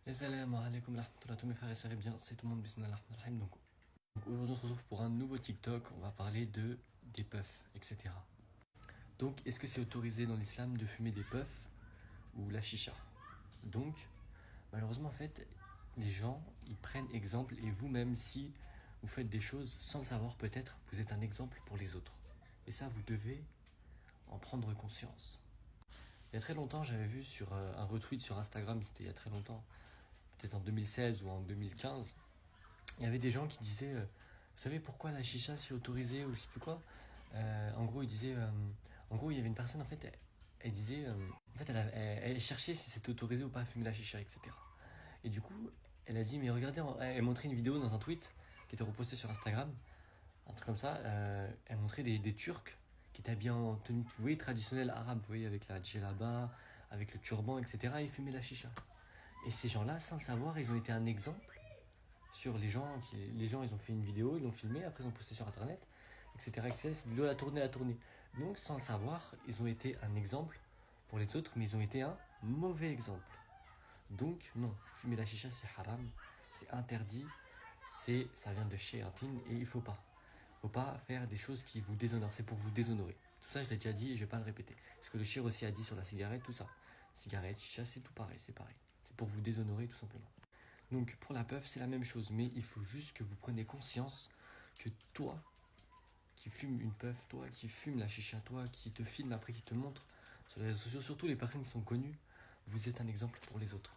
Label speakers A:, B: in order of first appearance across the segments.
A: Assalamu alaikum rahmatullah, tous mes frères et sœurs, et bien c'est tout le monde, bismillah ar-Rahman ar-Rahim. Donc aujourd'hui on se retrouve pour un nouveau TikTok, on va parler des puffs, etc. Donc est-ce que c'est autorisé dans l'islam de fumer des puffs ou la chicha? Donc malheureusement en fait les gens ils prennent exemple, et vous-même si vous faites des choses sans le savoir, peut-être vous êtes un exemple pour les autres. Et ça vous devez en prendre conscience. Il y a très longtemps j'avais vu sur un retweet sur Instagram, c'était il y a très longtemps, peut-être en 2016 ou en 2015, il y avait des gens qui disaient vous savez pourquoi la chicha c'est autorisé ou je sais plus quoi. En gros, en gros, il y avait une personne en fait, elle disait en fait, elle cherchait si c'était autorisé ou pas à fumer la chicha, etc. Et du coup, elle a dit mais regardez, elle montrait une vidéo dans un tweet qui était repostée sur Instagram, un truc comme ça. Elle montrait des Turcs qui étaient habillés en tenue, vous voyez, traditionnelle arabe, vous voyez, avec la djellaba, avec le turban, etc. Et ils fumaient la chicha. Et ces gens-là, sans le savoir, ils ont été un exemple sur les gens. Les gens, ils ont fait une vidéo, ils l'ont filmé, après ils ont posté sur internet, etc. etc. Cette vidéo a tourné. Donc, sans le savoir, ils ont été un exemple pour les autres, mais ils ont été un mauvais exemple. Donc, non, fumer la chicha, c'est haram, c'est interdit, ça vient de shayatin et il faut pas. Faut pas faire des choses qui vous déshonorent, c'est pour vous déshonorer. Tout ça, je l'ai déjà dit et je vais pas le répéter. Parce que le shir aussi a dit sur la cigarette, tout ça. Cigarette, chicha, c'est tout pareil, c'est pareil. C'est pour vous déshonorer tout simplement. Donc pour la puff, c'est la même chose, mais il faut juste que vous preniez conscience que toi qui fumes une puff, toi qui fumes la chicha, toi qui te filme après, qui te montre sur les réseaux sociaux, surtout les personnes qui sont connues, vous êtes un exemple pour les autres.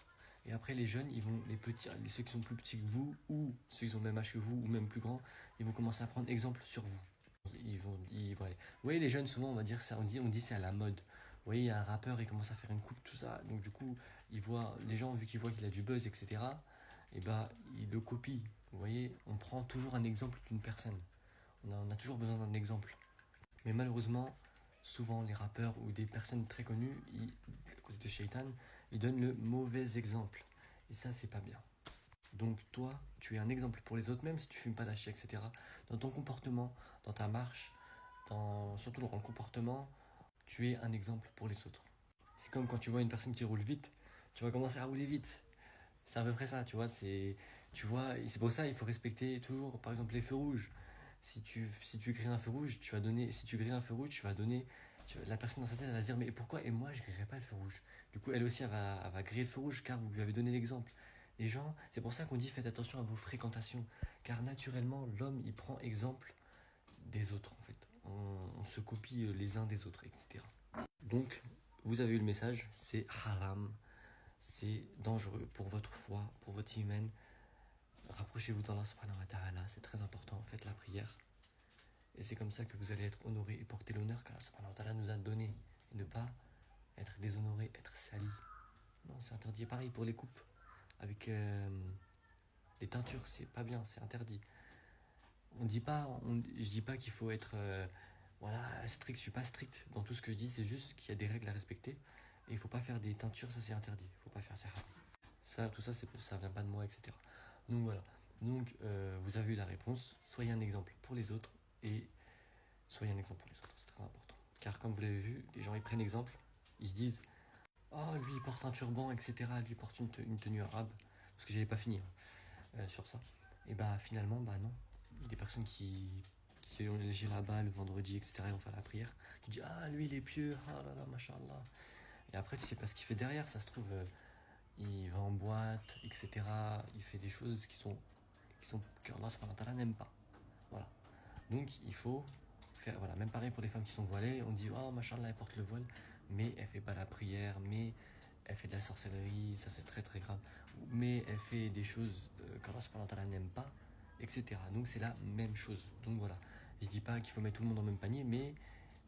A: Et après les jeunes, ils vont, les petits, ceux qui sont plus petits que vous, ou ceux qui ont le même âge que vous, ou même plus grands, ils vont commencer à prendre exemple sur vous. Voilà. Vous voyez, les jeunes, souvent, on va dire ça, on dit c'est à la mode. Vous voyez, il y a un rappeur, il commence à faire une coupe, tout ça. Donc, du coup, les gens, vu qu'ils voient qu'il a du buzz, etc., et bah, ils le copient. Vous voyez, on prend toujours un exemple d'une personne. On a toujours besoin d'un exemple. Mais malheureusement, souvent, les rappeurs ou des personnes très connues, à cause de Shaitan, ils donnent le mauvais exemple. Et ça, c'est pas bien. Donc toi, tu es un exemple pour les autres, même si tu fumes pas d'hachis, etc. Dans ton comportement, dans ta marche, surtout dans le comportement, tu es un exemple pour les autres. C'est comme quand tu vois une personne qui roule vite, tu vas commencer à rouler vite. C'est à peu près ça, tu vois. Tu vois, et c'est pour ça il faut respecter toujours, par exemple, les feux rouges. Si tu grilles un feu rouge, tu vas donner. Si tu grilles un feu rouge, tu vas donner. La personne dans sa tête, elle va se dire mais pourquoi et moi je grillerai pas le feu rouge. Du coup, elle aussi, elle va griller le feu rouge car vous lui avez donné l'exemple. Les gens, c'est pour ça qu'on dit faites attention à vos fréquentations, car naturellement l'homme il prend exemple des autres en fait. On se copie les uns des autres, etc. Donc, vous avez eu le message, c'est haram, c'est dangereux pour votre foi, pour votre vie humaine. Rapprochez-vous d'Allah subhanahu wa ta'ala, c'est très important, faites la prière. Et c'est comme ça que vous allez être honoré et porter l'honneur qu'Allah subhanahu wa ta'ala nous a donné. Et ne pas être déshonoré, être sali. Non, c'est interdit. Et pareil pour les coupes. Avec les teintures, c'est pas bien, c'est interdit. Je dis pas qu'il faut être voilà, strict, je suis pas strict dans tout ce que je dis, c'est juste qu'il y a des règles à respecter. Et il faut pas faire des teintures, ça c'est interdit. Il faut pas faire ça. Ça, tout ça, ça vient pas de moi, etc. Donc voilà. Donc vous avez eu la réponse. Soyez un exemple pour les autres et soyez un exemple pour les autres. C'est très important. Car comme vous l'avez vu, les gens ils prennent exemple, ils se disent oh lui il porte un turban, etc. Lui il porte une tenue arabe. Parce que j'avais pas fini sur ça. Et bah finalement, bah non. Il y a des personnes qui ont léger là-bas le vendredi, etc. Ils vont faire la prière. Tu dis ah lui il est pieux, ah là là, machallah. Et après tu sais pas ce qu'il fait derrière, ça se trouve. Il va en boîte, etc. Il fait des choses que Allah subhanahu wa ta'ala n'aime pas. Voilà. Donc il faut faire, voilà, même pareil pour les femmes qui sont voilées, on dit oh machallah elle porte le voile, mais elle fait pas la prière, mais elle fait de la sorcellerie, ça c'est très très grave, mais elle fait des choses qu'Allah subhanahu wa ta'ala n'aime pas, etc. Donc c'est la même chose. Donc voilà, je dis pas qu'il faut mettre tout le monde dans le même panier, mais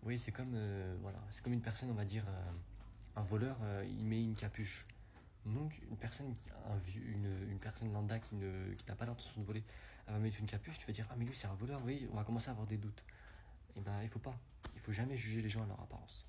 A: oui c'est comme voilà, c'est comme une personne, on va dire un voleur, il met une capuche. Donc une personne lambda qui n'a pas l'intention de voler, elle va mettre une capuche, tu vas dire ah mais lui c'est un voleur, oui, on va commencer à avoir des doutes. Et ben il faut pas, il faut jamais juger les gens à leur apparence.